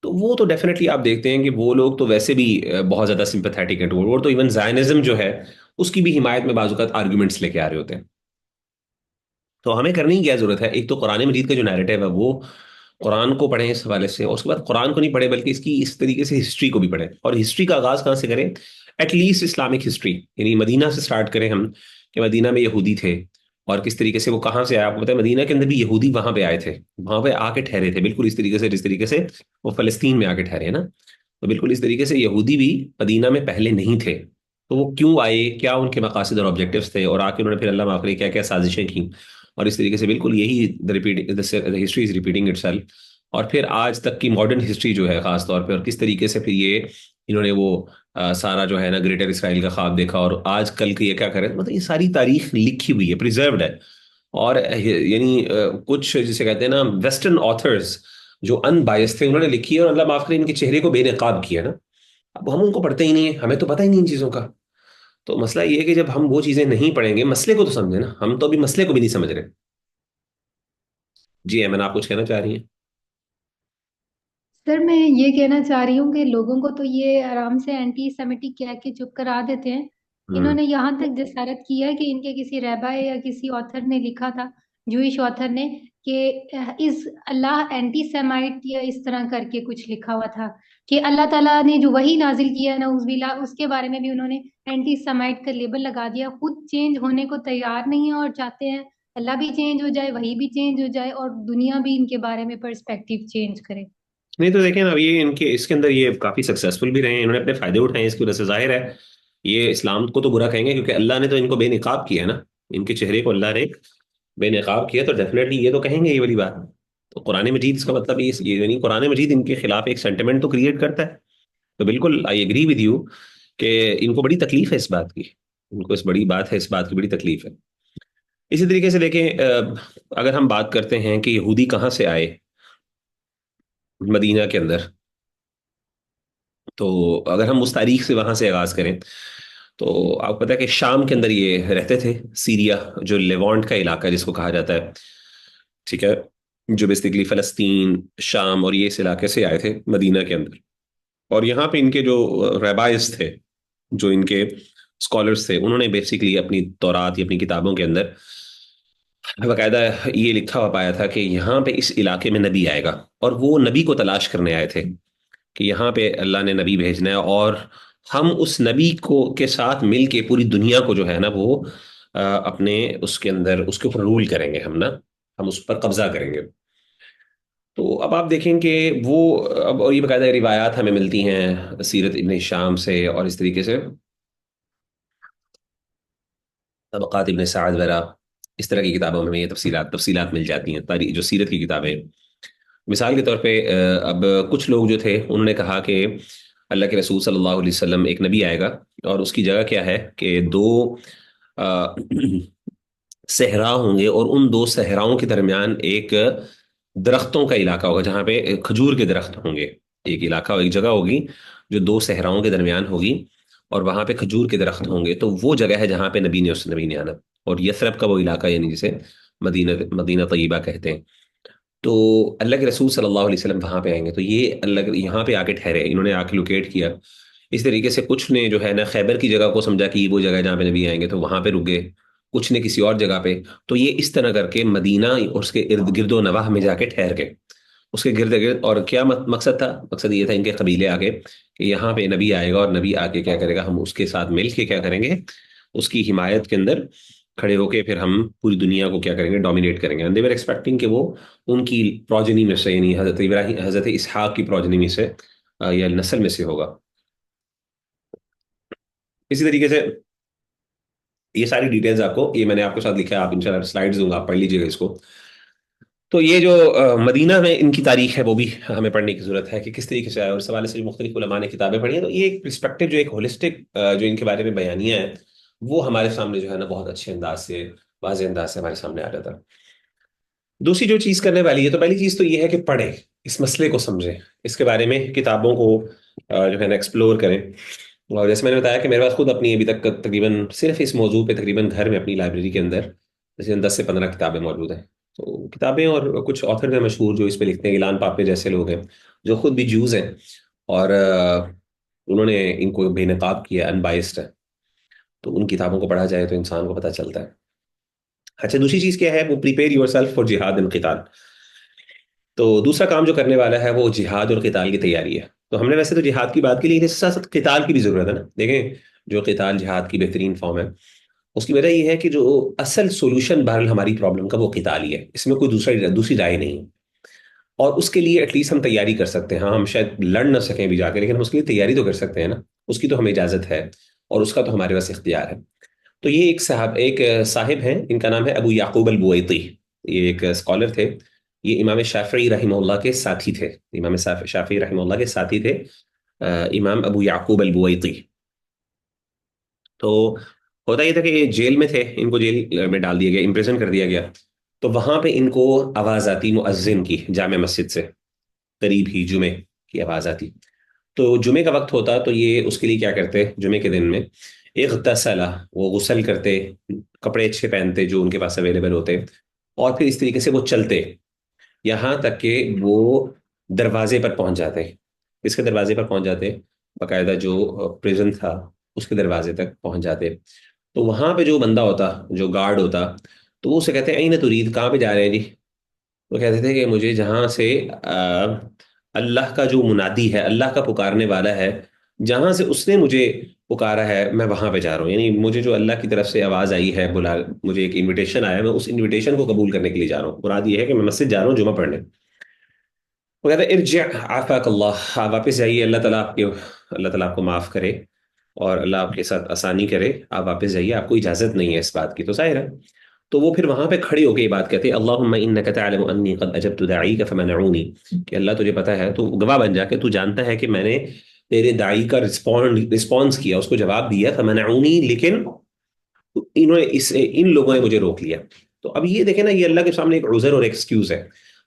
تو وہ تو ڈیفینیٹلی آپ دیکھتے ہیں کہ وہ لوگ تو ویسے بھی بہت زیادہ سمپیتھیٹک ہیں. وہ تو ایون زائنزم جو ہے اس کی بھی حمایت میں بعض اوقات آرگومنٹس لے کے آ رہے ہوتے ہیں. تو ہمیں کرنے کی کیا ضرورت ہے؟ ایک تو قرآن مجید کا جو نیریٹو ہے وہ قرآن کو پڑھیں اس حوالے سے، اور اس کے بعد قرآن کو نہیں پڑھیں بلکہ اس کی اس طریقے سے ہسٹری کو بھی پڑھیں. اور ہسٹری کا آغاز کہاں سے کریں؟ ایٹ لیسٹ اسلامک ہسٹری، یعنی مدینہ سے سٹارٹ کریں ہم، کہ مدینہ میں یہودی تھے اور کس طریقے سے وہ کہاں سے آئے. آپ کو پتہ ہے مدینہ کے اندر بھی یہودی وہاں پہ آئے تھے، وہاں پہ آ کے ٹھہرے تھے، بالکل اس طریقے سے جس طریقے سے وہ فلسطین میں آ کے ٹھہرے ہیں نا. تو بالکل اس طریقے سے یہودی بھی مدینہ میں پہلے نہیں تھے. تو وہ کیوں آئے، کیا ان کے مقاصد اور آبجیکٹیوز تھے، اور آ کے انہوں نے پھر اللہ معاف کرے کیا کیا سازشیں کی. اور اس طریقے سے بالکل یہی history is repeating it self. اور پھر آج تک کی ماڈرن ہسٹری جو ہے خاص طور پہ، اور کس طریقے سے پھر یہ انہوں نے وہ سارا جو ہے نا گریٹر اسرائیل کا خواب دیکھا، اور آج کل کی یہ کیا کرے، مطلب یہ ساری تاریخ لکھی ہوئی ہے، پریزروڈ ہے. اور یعنی کچھ جسے کہتے ہیں نا ویسٹرن آتھرز جو ان بائس تھے، انہوں نے لکھی ہے، اور اللہ معاف کرے ان کے چہرے کو بے نقاب کیا نا. اب ہم ان کو پڑھتے ہی نہیں ہیں، ہمیں تو پتہ ہی نہیں ان چیزوں کا. تو مسئلہ یہ ہے کہ جب ہم وہ چیزیں نہیں پڑھیں گے، مسئلے کو تو سمجھیں نا. ہم تو ابھی مسئلے کو بھی نہیں سمجھ رہے. جی ایمن، آپ کچھ کہنا چاہ رہی ہیں؟ سر میں یہ کہنا چاہ رہی ہوں کہ لوگوں کو تو یہ آرام سے اینٹی سیمیٹک کہہ کے چپ کرا دیتے ہیں. انہوں ہوں. نے یہاں تک جسارت کی ہے کہ ان کے کسی رہبا یا کسی آتھر نے لکھا تھا، جوئش آتھر نے، کہ اس اللہ اینٹی سیمائٹ یا اس طرح کر کے کچھ لکھا ہوا تھا، کہ اللہ تعالیٰ نے جو وہی نازل کیا ہے نعوذ باللہ، اس کے بارے میں بھی انہوں نے اینٹی سیمائٹ کا لیبل لگا دیا. خود چینج ہونے کو تیار نہیں ہے اور چاہتے ہیں اللہ بھی چینج ہو جائے، وہی بھی چینج ہو جائے، اور دنیا بھی ان کے بارے میں پرسپیکٹیو چینج کرے. نہیں تو دیکھیں نا، اب یہ ان کے اس کے اندر یہ کافی سکسیسفل بھی رہے ہیں، انہوں نے اپنے فائدے اٹھائے ہیں. اس کی وجہ سے ظاہر ہے یہ اسلام کو تو برا کہیں گے، کیونکہ اللہ نے تو ان کو بے نقاب کیا ہے نا. ان کے چہرے کو اللہ نے بے نقاب کیا، تو ڈیفینیٹلی یہ تو کہیں گے یہ والی بات. تو قرآن مجید اس کا مطلب یعنی قرآن مجید ان کے خلاف ایک سینٹیمنٹ تو کریٹ کرتا ہے. تو بالکل آئی ایگری ود یو کہ ان کو بڑی تکلیف ہے اس بات کی، ان کو اس بڑی بات ہے، اس بات کی بڑی تکلیف ہے. اسی طریقے سے دیکھیں، اگر ہم بات کرتے ہیں کہ یہودی کہاں سے آئے مدینہ کے اندر، تو اگر ہم اس تاریخ سے وہاں سے آغاز کریں، تو آپ کو پتا ہے کہ شام کے اندر یہ رہتے تھے، سیریا جو لیوانٹ کا علاقہ جس کو کہا جاتا ہے، ٹھیک ہے، جو بیسیکلی فلسطین، شام اور یہ اس علاقے سے آئے تھے مدینہ کے اندر. اور یہاں پہ ان کے جو ریبائز تھے، جو ان کے اسکالرس تھے، انہوں نے بیسیکلی اپنی تورات یا اپنی کتابوں کے اندر باقاعدہ یہ لکھا ہوا پایا تھا کہ یہاں پہ اس علاقے میں نبی آئے گا، اور وہ نبی کو تلاش کرنے آئے تھے کہ یہاں پہ اللہ نے نبی بھیجنا ہے، اور ہم اس نبی کو کے ساتھ مل کے پوری دنیا کو جو ہے نا وہ اپنے اس کے اندر اس کے اوپر رول کریں گے ہم نا، ہم اس پر قبضہ کریں گے۔ تو اب آپ دیکھیں کہ وہ اب اور یہ باقاعدہ روایات ہمیں ملتی ہیں سیرت ابن شام سے، اور اس طریقے سے طبقات ابن سعد وغیرہ، اس طرح کی کتابوں میں ہمیں یہ تفصیلات مل جاتی ہیں، تاریخ جو سیرت کی کتابیں۔ مثال کے طور پہ اب کچھ لوگ جو تھے انہوں نے کہا کہ اللہ کے رسول صلی اللہ علیہ وسلم ایک نبی آئے گا، اور اس کی جگہ کیا ہے کہ دو آ، صحرا ہوں گے، اور ان دو صحراؤں کے درمیان ایک درختوں کا علاقہ ہوگا جہاں پہ کھجور کے درخت ہوں گے، ایک علاقہ ایک جگہ ہوگی جو دو صحراؤں کے درمیان ہوگی، اور وہاں پہ کھجور کے درخت ہوں گے، تو وہ جگہ ہے جہاں پہ نبی نے آنا، اور یثرب کا وہ علاقہ یعنی جسے مدینہ مدینہ طیبہ کہتے ہیں۔ تو اللہ کے رسول صلی اللہ علیہ وسلم وہاں پہ آئیں گے، تو یہ اللہ یہاں پہ آ کے ٹھہرے، انہوں نے آ کے لوکیٹ کیا۔ اس طریقے سے کچھ نے جو ہے نا خیبر کی جگہ کو سمجھا کہ یہ وہ جگہ ہے جہاں پہ نبی آئیں گے، تو وہاں پہ رک گئے، کچھ نے کسی اور جگہ پہ۔ تو یہ اس طرح کر کے مدینہ اور اس کے ارد گرد و نواح میں جا کے ٹھہر گئے، اس کے گرد گرد۔ اور کیا مقصد تھا؟ مقصد یہ تھا ان کے قبیلے آگے کہ یہاں پہ نبی آئے گا، اور نبی آ کے کیا کرے گا، ہم اس کے ساتھ مل کے کیا کریں گے، اس کی حمایت کے اندر کھڑے ہو کے پھر ہم پوری دنیا کو کیا کریں گے، ڈومینیٹ کریں گے۔ And they were expecting کہ وہ ان کی پروجنی میں سے، یعنی حضرت ابراہیم حضرت اسحاق کی پروجنی میں سے یا نسل میں سے ہوگا۔ اسی طریقے سے یہ ساری ڈیٹیلز آپ کو، یہ میں نے آپ کے ساتھ لکھا ہے، آپ انشاءاللہ سلائیڈز دوں گا، آپ پڑھ لیجیے گا اس کو۔ تو یہ جو مدینہ میں ان کی تاریخ ہے وہ بھی ہمیں پڑھنے کی ضرورت ہے کہ کس طریقے سے آیا، اور اس حوالے سے جو مختلف علماء نے کتابیں پڑھی ہیں، تو یہ ایک پرسپیکٹو جو ایک ہولسٹک جو ان کے بارے میں بیانیہ ہے، وہ ہمارے سامنے جو ہے نا بہت اچھے انداز سے، واضح انداز سے ہمارے سامنے آ جاتا ہے۔ دوسری جو چیز کرنے والی ہے، تو پہلی چیز تو یہ ہے کہ پڑھیں، اس مسئلے کو سمجھیں، اس کے بارے میں کتابوں کو جو ہے نا ایکسپلور کریں۔ اور جیسے میں نے بتایا کہ میرے پاس خود اپنی ابھی تک تقریباً صرف اس موضوع پہ تقریباً گھر میں اپنی لائبریری کے اندر جیسے 10 سے 15 کتابیں موجود ہیں۔ تو کتابیں اور کچھ آتھر ہیں مشہور جو اس پہ لکھتے ہیں، اعلان پاپے جیسے لوگ ہیں جو خود بھی جوز ہیں، اور انہوں نے ان کو بے نقاب کیا، ان بائسڈ ہے، تو ان کتابوں کو پڑھا جائے تو انسان کو پتہ چلتا ہے۔ اچھا، دوسری چیز کیا ہے؟ وہ پریپیئر یور سیلف فار جہاد اینڈ قتال۔ تو دوسرا کام جو کرنے والا ہے وہ جہاد اور قتال کی تیاری ہے۔ تو ہم نے ویسے تو جہاد کی بات کی، لیکن اس کے ساتھ ساتھ قتال کی بھی ضرورت ہے نا۔ دیکھیں، جو قتال جہاد کی بہترین فارم ہے، اس کی وجہ یہ ہے کہ جو اصل سولوشن بہرحال ہماری پرابلم کا وہ قتال ہی ہے، اس میں کوئی دوسری رائے نہیں ہے۔ اور اس کے لیے ایٹ لیسٹ ہم تیاری کر سکتے ہیں۔ ہاں، ہم شاید لڑ نہ سکیں بھی جا کے، لیکن ہم اس کے لیے تیاری تو کر سکتے ہیں نا، اس کی تو ہمیں اجازت ہے، اور اس کا تو ہمارے پاس اختیار ہے۔ تو یہ ایک صاحب ہیں، ان کا نام ہے ابو یعقوب البویطی، یہ ایک اسکالر تھے، یہ امام شافعی رحمہ اللہ کے ساتھی تھے، امام شافعی رحمہ اللہ کے ساتھی تھے، امام ابو یعقوب البویطی۔ تو ہوتا یہ تھا کہ یہ جیل میں تھے، ان کو جیل میں ڈال دیا گیا، امپریزن کر دیا گیا۔ تو وہاں پہ ان کو آواز آتی مؤذن کی، جامع مسجد سے قریب ہی جمعے کی آواز آتی۔ تو جمعے کا وقت ہوتا تو یہ اس کے لیے کیا کرتے، جمعے کے دن میں اغتسل، وہ غسل کرتے، کپڑے اچھے پہنتے جو ان کے پاس اویلیبل ہوتے، اور پھر اس طریقے سے وہ چلتے یہاں تک کہ وہ دروازے پر پہنچ جاتے۔ اس کے دروازے پر پہنچ جاتے، باقاعدہ جو پریزن تھا اس کے دروازے تک پہنچ جاتے۔ تو وہاں پہ جو بندہ ہوتا، جو گارڈ ہوتا، تو وہ اسے کہتے ہیں این ترید، کہاں پہ جا رہے ہیں جی؟ وہ کہتے تھے کہ مجھے جہاں سے اللہ کا جو منادی ہے، اللہ کا پکارنے والا ہے، جہاں سے اس نے مجھے پکارا ہے میں وہاں پہ جا رہا ہوں، یعنی مجھے جو اللہ کی طرف سے آواز آئی ہے، مجھے ایک انویٹیشن آیا ہے، میں اس انویٹیشن کو قبول کرنے کے لیے جا رہا ہوں۔ مراد یہ ہے کہ میں مسجد جا رہا ہوں جمعہ پڑھنے۔ وہ کہتا ہے ارجع عافاک اللہ، آپ واپس جائیے، اللہ تعالیٰ آپ کو معاف کرے، اور اللہ آپ کے ساتھ آسانی کرے، آپ واپس جائیے، آپ کو اجازت نہیں ہے اس بات کی۔ تو ظاہر ہے، تو وہ پھر وہاں پہ کھڑے ہو کے یہ بات کہتے ہیں اللہم انک تعلم انی قد اجبت داعیک فمنعونی، کہ اللہ تجھے پتہ ہے، تو گواہ بن جا کے تو جانتا ہے کہ میں نے تیرے داعی کا رسپانس کیا، اس کو جواب دیا، فمنعونی، لیکن انہوں نے ان لوگوں نے مجھے روک لیا۔ تو اب یہ دیکھیں نا، یہ اللہ کے سامنے ایک عذر اور ایکسکیوز ہے۔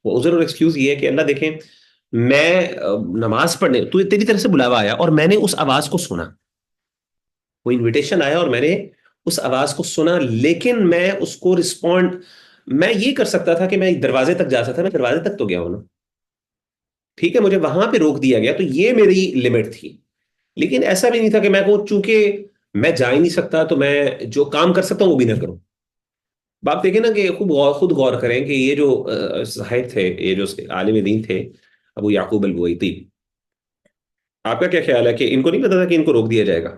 وہ عذر اور ایکسکیوز یہ ہے کہ اللہ دیکھیں، میں نماز پڑھنے تو تیری طرف سے بلاوا آیا، اور میں نے اس آواز کو سنا، وہ انویٹیشن آیا اور میں نے اس آواز کو سنا، لیکن میں اس کو رسپونڈ، میں یہ کر سکتا تھا کہ میں دروازے تک جا سکتا تھا، میں دروازے تک تو گیا ہوں نا، ٹھیک ہے، مجھے وہاں پہ روک دیا گیا، تو یہ میری لمٹ تھی۔ لیکن ایسا بھی نہیں تھا کہ میں کو چونکہ میں جا ہی نہیں سکتا تو میں جو کام کر سکتا ہوں وہ بھی نہ کروں۔ آپ دیکھیں نا کہ خود غور کریں کہ یہ جو صاحب تھے، یہ جو عالم دین تھے، ابو یعقوب البویتی، آپ کا کیا خیال ہے کہ ان کو نہیں پتا تھا کہ ان کو روک دیا جائے گا؟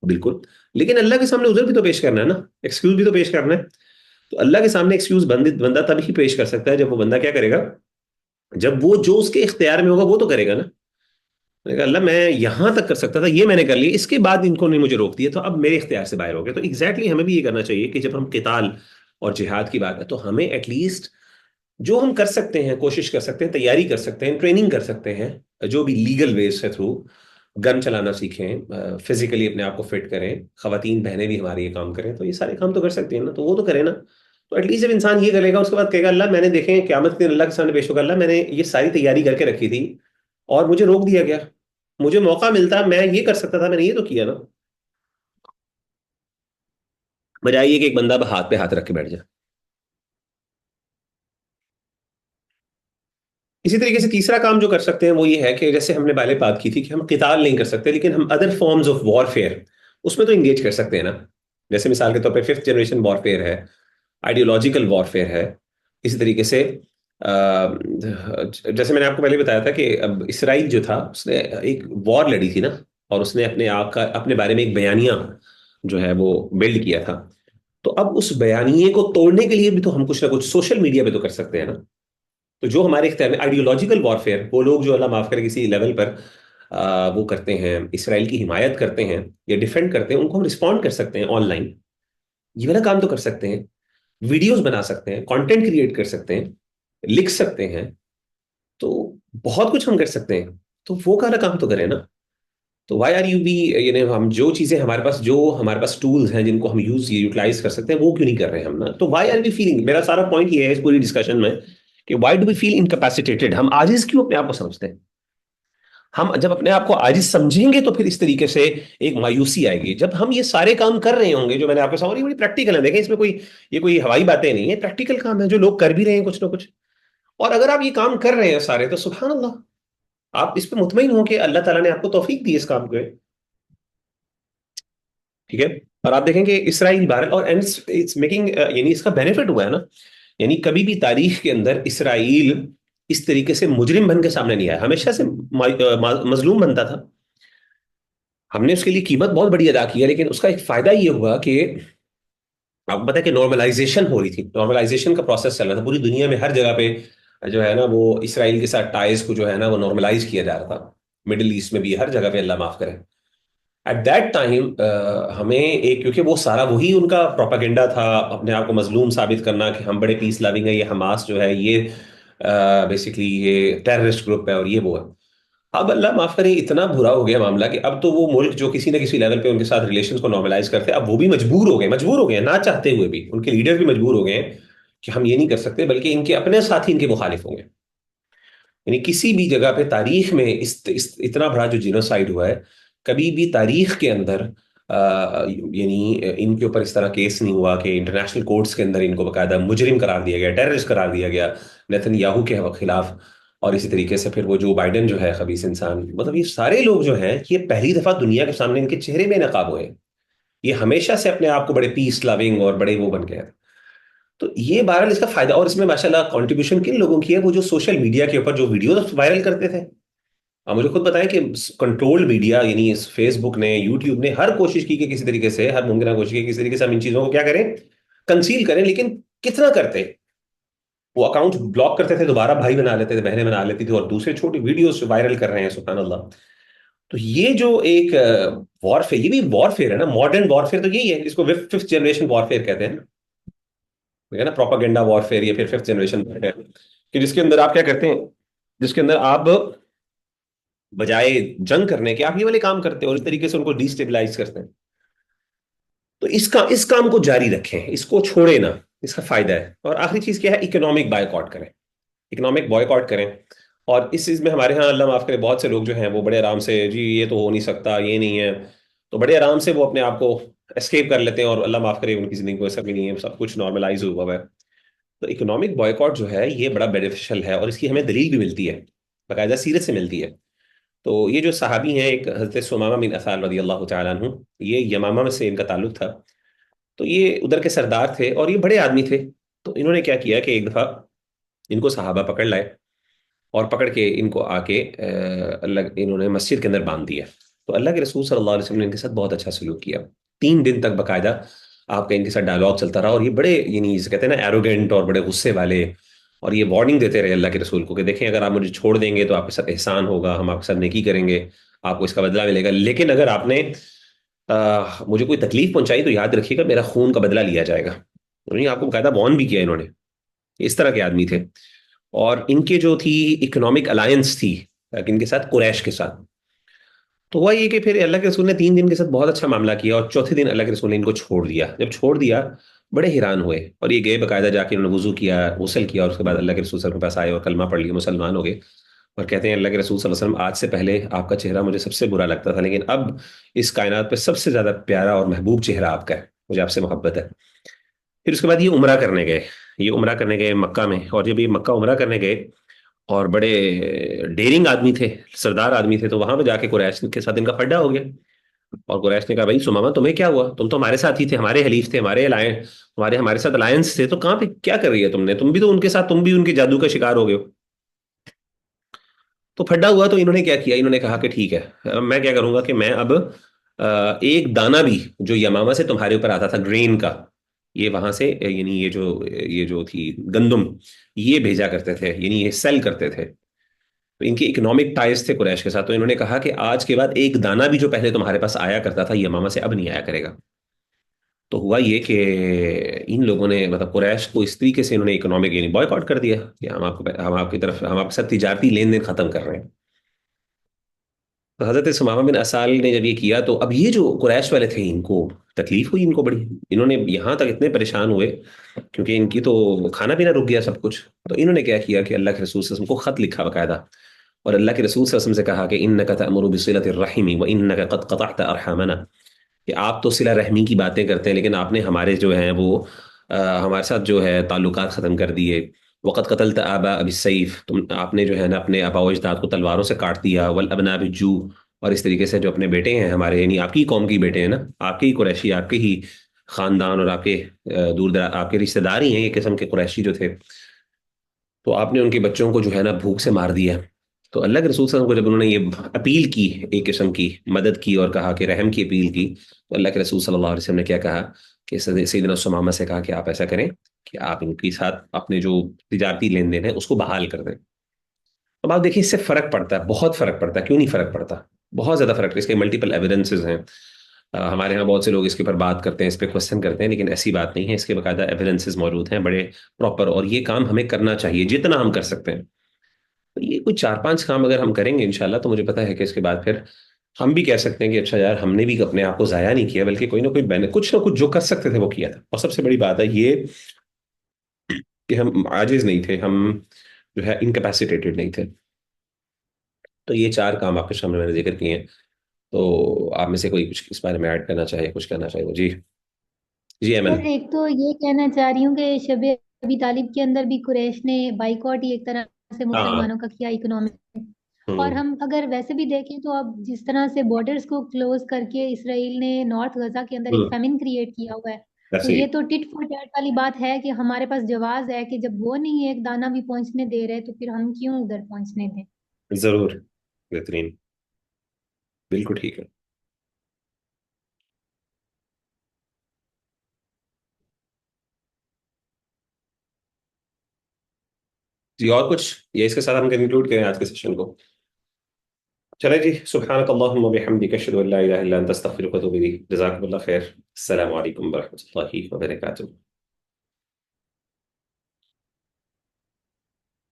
بالکل. لیکن اللہ کے سامنے عذر بھی تو پیش کرنا ہے نا، ایکسکیوز بھی تو پیش کرنا ہے. تو اللہ کے سامنے ایکسکیوز بندہ تبھی پیش کر سکتا ہے جب وہ بندہ کیا کرے گا، جب وہ جو اس کے اختیار میں ہوگا وہ تو کرے گا نا. میں نے کہا اللہ میں یہاں تک کر سکتا تھا، یہ میں نے کر لیا، اس کے بعد ان کو نے مجھے روک دیا، تو اب میرے اختیار سے باہر ہو گیا. تو ایگزیکٹلی ہمیں بھی یہ کرنا چاہیے کہ جب ہم قتال اور جہاد کی بات ہے تو ہمیں ایٹ لیسٹ جو ہم کر سکتے ہیں، کوشش کر سکتے ہیں، تیاری کر سکتے ہیں، ٹریننگ کر سکتے ہیں، جو بھی لیگل ویز ہے تھرو، گن چلانا سیکھیں، فزیکلی اپنے آپ کو فٹ کریں، خواتین بہنیں بھی ہمارے یہ کام کریں، تو یہ سارے کام تو کر سکتے ہیں نا، تو وہ تو کریں نا. تو ایٹ لیسٹ جب انسان یہ کرے گا اس کے بعد کہے گا اللہ میں نے دیکھیں قیامت کے دن اللہ کے سامنے پیش ہوگا، اللہ میں نے یہ ساری تیاری کر کے رکھی تھی اور مجھے روک دیا گیا، مجھے موقع ملتا میں یہ کر سکتا تھا، میں نے یہ تو کیا نا. بجائے یہ کہ ایک بندہ ہاتھ پہ ہاتھ رکھ کے بیٹھ جائے. اسی طریقے سے تیسرا کام جو کر سکتے ہیں وہ یہ ہے کہ جیسے ہم نے پہلے بات کی تھی کہ ہم قتال نہیں کر سکتے لیکن ہم other forms of warfare اس میں تو انگیج کر سکتے ہیں نا. جیسے مثال کے طور پہ ففتھ جنریشن وار فیئر ہے، آئیڈیولوجیکل وار فیئر ہے. اسی طریقے سے جیسے میں نے آپ کو پہلے بتایا تھا کہ اب اسرائیل جو تھا اس نے ایک وار لڑی تھی نا، اور اس نے اپنے آپ کا اپنے بارے میں ایک بیانیہ جو ہے وہ بلڈ کیا تھا. تو اب اس بیانیے کو توڑنے کے لیے بھی تو ہم کچھ نہ کچھ سوشل میڈیا پہ تو کر سکتے ہیں نا. تو جو ہمارے اختیار میں آئیڈیولوجیکل وارفیئر، وہ لوگ جو اللہ معاف کرے کسی لیول پر وہ کرتے ہیں، اسرائیل کی حمایت کرتے ہیں یا ڈیفینڈ کرتے ہیں، ان کو ہم رسپونڈ کر سکتے ہیں آن لائن. یہ والا کام تو کر سکتے ہیں، ویڈیوز بنا سکتے ہیں، کانٹینٹ کریٹ کر سکتے ہیں، لکھ سکتے ہیں، تو بہت کچھ ہم کر سکتے ہیں. تو وہ والا کام تو کریں نا. تو وائی آر یو بی، یعنی ہم جو چیزیں ہمارے پاس ٹولز ہیں جن کو ہم یوٹیلائز کر سکتے ہیں وہ کیوں نہیں کر رہے ہیں ہم نا. تو وائی آر بی فیلنگ، میرا سارا پوائنٹ یہ ہے اس پوری ڈسکشن میں کہ وائی ڈو وی فیل انکیپیسیٹیٹڈ، ہم عاجز کیوں اپنے آپ کو سمجھتے ہیں. ہم جب اپنے آپ کو عاجز سمجھیں گے تو پھر اس طریقے سے ایک مایوسی آئے گی. جب ہم یہ سارے کام کر رہے ہوں گے جو میں نے آپ کو سمجھا، بڑی پریکٹیکل ہے، دیکھیں اس میں کوئی ہوائی باتیں نہیں ہے، پریکٹیکل کام ہے جو لوگ کر بھی رہے ہیں کچھ نہ کچھ. اور اگر آپ یہ کام کر رہے ہیں سارے تو سبحان اللہ، آپ اس پہ مطمئن ہو کہ اللہ تعالیٰ نے آپ کو توفیق دی اس کام کو. ٹھیک ہے. اور آپ دیکھیں کہ اسرائیل بہرحال اور میکنگ، یعنی اس کا بینیفٹ ہوا ہے نا. یعنی کبھی بھی تاریخ کے اندر اسرائیل اس طریقے سے مجرم بن کے سامنے نہیں آیا، ہمیشہ سے مظلوم بنتا تھا. ہم نے اس کے لیے قیمت بہت بڑی ادا کی ہے، لیکن اس کا ایک فائدہ یہ ہوا کہ آپ کو پتا ہے کہ نارملائزیشن ہو رہی تھی، نارملائزیشن کا پروسیس چل رہا تھا پوری دنیا میں، ہر جگہ پہ جو ہے نا وہ اسرائیل کے ساتھ ٹائز کو جو ہے نا وہ نارملائز کیا جا رہا تھا. مڈل ایسٹ میں بھی ہر جگہ پہ اللہ معاف کرے. ایٹ دیٹ ٹائم ہمیں ایک، کیونکہ وہ سارا وہی ان کا پروپیگنڈا تھا، اپنے آپ کو مظلوم ثابت کرنا کہ ہم بڑے پیس لونگ ہیں، یہ حماس جو ہے یہ بیسکلی یہ ٹیررسٹ گروپ ہے اور یہ وہ ہے. اب اللہ معاف کرے اتنا برا ہو گیا معاملہ کہ اب تو وہ ملک جو کسی نہ کسی لیول پہ ان کے ساتھ ریلیشنز کو نارملائز کرتے ہیں، اب وہ بھی مجبور ہو گئے نہ چاہتے ہوئے بھی، ان کے لیڈر بھی مجبور ہو گئے ہیں کہ ہم یہ نہیں کر سکتے، بلکہ ان کے اپنے ساتھی ان کے مخالف ہوں گے. یعنی کسی بھی جگہ پہ تاریخ میں اتنا بڑا جو جینوسائیڈ ہوا ہے، کبھی بھی تاریخ کے اندر یعنی ان کے اوپر اس طرح کیس نہیں ہوا کہ انٹرنیشنل کورٹس کے اندر ان کو باقاعدہ مجرم قرار دیا گیا، ٹیررسٹ قرار دیا گیا نیتن یاہو کے خلاف. اور اسی طریقے سے پھر وہ جو بائیڈن جو ہے خبیث انسان، مطلب یہ سارے لوگ جو ہیں یہ پہلی دفعہ دنیا کے سامنے ان کے چہرے میں نقاب ہوئے. یہ ہمیشہ سے اپنے آپ کو بڑے پیس لونگ اور بڑے وہ بن گئے. تو یہ بہرحال اس کا فائدہ، اور اس میں ماشاءاللہ کنٹریبیوشن کن لوگوں کی ہے، وہ جو سوشل میڈیا کے اوپر جو ویڈیوز وائرل کرتے تھے. اب مجھے خود بتائیں کہ کنٹرول میڈیا یعنی فیس بک نے، یوٹیوب نے ہر کوشش کی کہ کسی طریقے سے، ہر ممکنہ کوشش کی کہ کسی طریقے سے ہم ان چیزوں کو کیا کریں، کنسیل کریں. لیکن کتنا کرتے، وہ اکاؤنٹ بلاک کرتے تھے، دوبارہ بھائی بنا لیتے تھے، بہنیں بنا لیتی تھی، اور دوسرے چھوٹی ویڈیوز وائرل کر رہے ہیں سبحان اللہ. تو یہ جو ایک وارفیئر، یہ بھی وارفیئر ہے نا، ماڈرن وارفیئر تو یہی ہے، اس کو ففتھ جنریشن وارفیئر کہتے ہیں نا، پروپاگینڈا وارفیئر یا پھر ففتھ جنریشن وارفیئر، کہ جس کے اندر آپ کیا کرتے ہیں، جس کے اندر آپ بجائے جنگ کرنے کے آپ یہ والے کام کرتے ہیں اور اس طریقے سے ان کو ڈیسٹیبلائز کرتے ہیں. تو اس کام کو جاری رکھیں، اس کو چھوڑے نا، اس کا فائدہ ہے. اور آخری چیز کیا ہے، اکنامک بائیکاٹ کریں، اکنامک بائیکاٹ کریں. اور اس چیز میں ہمارے ہاں اللہ معاف کرے بہت سے لوگ جو ہیں وہ بڑے آرام سے، جی یہ تو ہو نہیں سکتا، یہ نہیں ہے، تو بڑے آرام سے وہ اپنے آپ کو اسکیپ کر لیتے ہیں، اور اللہ معاف کرے ان کی زندگی کو ایسا بھی نہیں ہے، سب کچھ نارملائز ہوا ہوا ہے. تو اکنامک بائیکاٹ جو ہے یہ بڑا بینیفیشل ہے، اور اس کی ہمیں دلیل بھی ملتی ہے، باقاعدہ سیرت سے ملتی ہے. تو یہ جو صحابی ہیں، ایک حضرت ثمامہ بن اثال رضی اللہ تعالیٰ عنہ، یہ یمامہ میں سے ان کا تعلق تھا. تو یہ ادھر کے سردار تھے اور یہ بڑے آدمی تھے. تو انہوں نے کیا کیا کہ ایک دفعہ ان کو صحابہ پکڑ لائے اور پکڑ کے ان کو آ کے اللہ انہوں نے مسجد کے اندر باندھ دیا. تو اللہ کے رسول صلی اللہ علیہ وسلم نے ان کے ساتھ بہت اچھا سلوک کیا. 3 دن تک باقاعدہ آپ کا ان کے ساتھ ڈائلاگ چلتا رہا. اور یہ بڑے یعنی جسے کہتے ہیں نا ایروگینٹ اور بڑے غصے والے, اور یہ وارننگ دیتے رہے اللہ کے رسول کو کہ دیکھیں اگر آپ مجھے چھوڑ دیں گے تو آپ کے ساتھ احسان ہوگا, ہم آپ کے ساتھ نیکی کریں گے, آپ کو اس کا بدلہ ملے گا, لیکن اگر آپ نے مجھے کوئی تکلیف پہنچائی تو یاد رکھیے گا میرا خون کا بدلہ لیا جائے گا. یعنی آپ کو باقاعدہ وارن بھی کیا انہوں نے. اس طرح کے آدمی تھے. اور ان کے جو تھی اکنامک الائنس تھی ان کے ساتھ, قریش کے ساتھ. تو ہوا یہ کہ پھر اللہ کے رسول نے 3 دن کے ساتھ بہت اچھا معاملہ کیا, اور چوتھے دن اللہ کے رسول نے ان کو چھوڑ دیا. جب چھوڑ دیا بڑے حیران ہوئے, اور یہ گئے باقاعدہ جا کے انہوں نے وضو کیا, غسل کیا, اور اس کے بعد اللہ کے رسول صلی اللہ علیہ وسلم کے پاس آئے اور کلمہ پڑھ لیا, مسلمان ہو گئے. اور کہتے ہیں اللہ کے رسول صلی اللہ علیہ وسلم آج سے پہلے آپ کا چہرہ مجھے سب سے برا لگتا تھا, لیکن اب اس کائنات پہ سب سے زیادہ پیارا اور محبوب چہرہ آپ کا ہے, مجھے آپ سے محبت ہے. پھر اس کے بعد یہ عمرہ کرنے گئے. یہ عمرہ کرنے گئے مکہ میں, اور جب یہ مکہ عمرہ کرنے گئے اور بڑے ڈیرنگ آدمی تھے, سردار آدمی تھے, تو وہاں پہ جا کے قریش کے ساتھ ان کا پھڈا ہو گیا. اور قریش نے کہا بھائی سماما تمہیں کیا ہوا, تم تو ہمارے ساتھ ہی تھے, ہمارے حلیف تھے, ہمارے ساتھ الائنس تھے, تو کہاں پہ کیا کر رہی ہے تم نے, تم بھی تو ان کے ساتھ, تم بھی ان کے جادو کا شکار ہو گئے ہو. تو پھڈا ہوا. تو انہوں نے کیا کیا, انہوں نے کہا کہ ٹھیک ہے میں کیا کروں گا کہ میں اب ایک دانہ بھی جو یمامہ سے تمہارے اوپر آتا تھا گرین کا, یہ وہاں سے یعنی یہ جو تھی گندم, یہ بھیجا کرتے تھے, یعنی یہ سیل کرتے تھے. تو ان کے اکنامک ٹائز تھے قریش کے ساتھ. تو انہوں نے کہا کہ آج کے بعد ایک دانہ بھی جو پہلے تمہارے پاس آیا کرتا تھا یمامہ سے, اب نہیں آیا کرے گا. تو ہوا یہ کہ ان لوگوں نے مطلب قریش کو اس طریقے سے انہوں نے اکنامک یعنی بوائے کاٹ کر دیا کہ ہم آپ کی طرف, ہم آپ کے ساتھ تجارتی لین دین ختم کر رہے ہیں. تو حضرت ثمامہ بن اسال نے جب یہ کیا, تو اب یہ جو قریش والے تھے ان کو تکلیف ہوئی, ان کو بڑی, انہوں نے یہاں تک اتنے پریشان ہوئے کیونکہ ان کی تو کھانا پینا رک گیا سب کچھ. تو انہوں نے کیا کیا کہ اللہ کے رسول صلی اللہ علیہ وسلم کو خط لکھا باقاعدہ, اور اللہ کے رسول صلی اللہ علیہ وسلم سے کہا کہ انک تأمر بصلۃ الرحم وانک قد قطعت ارحامنا, کہ آپ تو صلہ رحمی کی باتیں کرتے ہیں لیکن آپ نے ہمارے جو ہیں وہ ہمارے ساتھ جو ہے تعلقات ختم کر دیے. وقت قتلت آبا بالسیف, تم آپ نے جو ہے نا اپنے آبا و اجداد کو تلواروں سے کاٹ دیا. والابناء بالجو, اور اس طریقے سے جو اپنے بیٹے ہیں ہمارے, یعنی آپ کی قوم کی بیٹے ہیں نا, آپ کے ہی قریشی, آپ کے ہی خاندان اور آپ کے دور دراز آپ کے رشتہ دار ہی ہیں یہ قسم کے قریشی جو تھے, تو آپ نے ان کے بچوں کو جو ہے نا بھوک سے مار دیا. تو اللہ کے رسول صلی اللہ علیہ وسلم کو جب انہوں نے یہ اپیل کی, ایک قسم کی مدد کی اور کہا کہ رحم کی اپیل کی, تو اللہ کے رسول صلی اللہ علیہ وسلم نے کیا کہا کہ سیدنا ثمامہ سے کہا کہ آپ ایسا کریں کہ آپ ان کے ساتھ اپنے جو تجارتی لین دین ہے اس کو بحال کر دیں. اب آپ دیکھیں اس سے فرق پڑتا ہے, بہت فرق پڑتا ہے. کیوں نہیں فرق پڑتا, بہت زیادہ فرق. اس کے ملٹیپل ایویڈنسز ہیں. ہمارے ہاں بہت سے لوگ اس کے اوپر بات کرتے ہیں, اس پہ کوشچن کرتے ہیں, لیکن ایسی بات نہیں ہے. اس کے باقاعدہ ایویڈنسز موجود ہیں بڑے پراپر, اور یہ کام ہمیں کرنا چاہیے جتنا ہم کر سکتے ہیں. تو یہ کوئی 4-5 کام اگر ہم کریں گے انشاءاللہ, تو مجھے پتا ہے کہ اس کے بعد پھر ہم بھی کہہ سکتے ہیں کہ اچھا یار ہم نے بھی اپنے آپ کو ضائع نہیں کیا, بلکہ کوئی نہ کوئی کچھ نہ کچھ جو کر سکتے تھے وہ کیا تھا. اور سب سے بڑی بات ہے یہ کہ ہم عاجز نہیں تھے, ہم جو ہے انکیپیسیٹیٹڈ نہیں تھے. تو یہ 4 کام آپ کے سامنے میں نے ذکر کیے ہیں. تو آپ میں سے کوئی کچھ اس بارے میں ایڈ کرنا چاہے, کچھ کہنا چاہے وہ, جی جی ایمن. سر ایک تو یہ کہنا چاہ رہی ہوں کہ شب ابی طالب کے اندر بھی قریش نے بائیکاٹ ہی ایک طرح سے ہاں. مسلمانوں کا کیا اکنامک. اور ہوں. ہم اگر ویسے بھی دیکھیں تو اب جس طرح سے بارڈرز کو کلوز کر کے اسرائیل نے نارتھ غزہ کے اندر ایک ہوں. فیمن کریٹ کیا ہوا ہے, تو ایسے یہ ہی. تو ٹٹ فور ٹیٹ والی بات ہے کہ ہمارے پاس جواز ہے کہ جب وہ نہیں ایک دانہ بھی پہنچنے دے رہے تو پھر ہم کیوں ادھر پہنچنے دیں. ضرور. بہترین. بالکل ٹھیک ہے. جی اور کچھ, یہ اس کے ساتھ ہم کنکلوڈ کریں آج کے سیشن کو. چلے جی, سبحانک اللہم و بحمدک, اشہد ان لا الہ الا انت, استغفرک و اتوب الیک. جزاکم اللہ خیر. السلام علیکم ورحمۃ اللہ وبرکاتہ.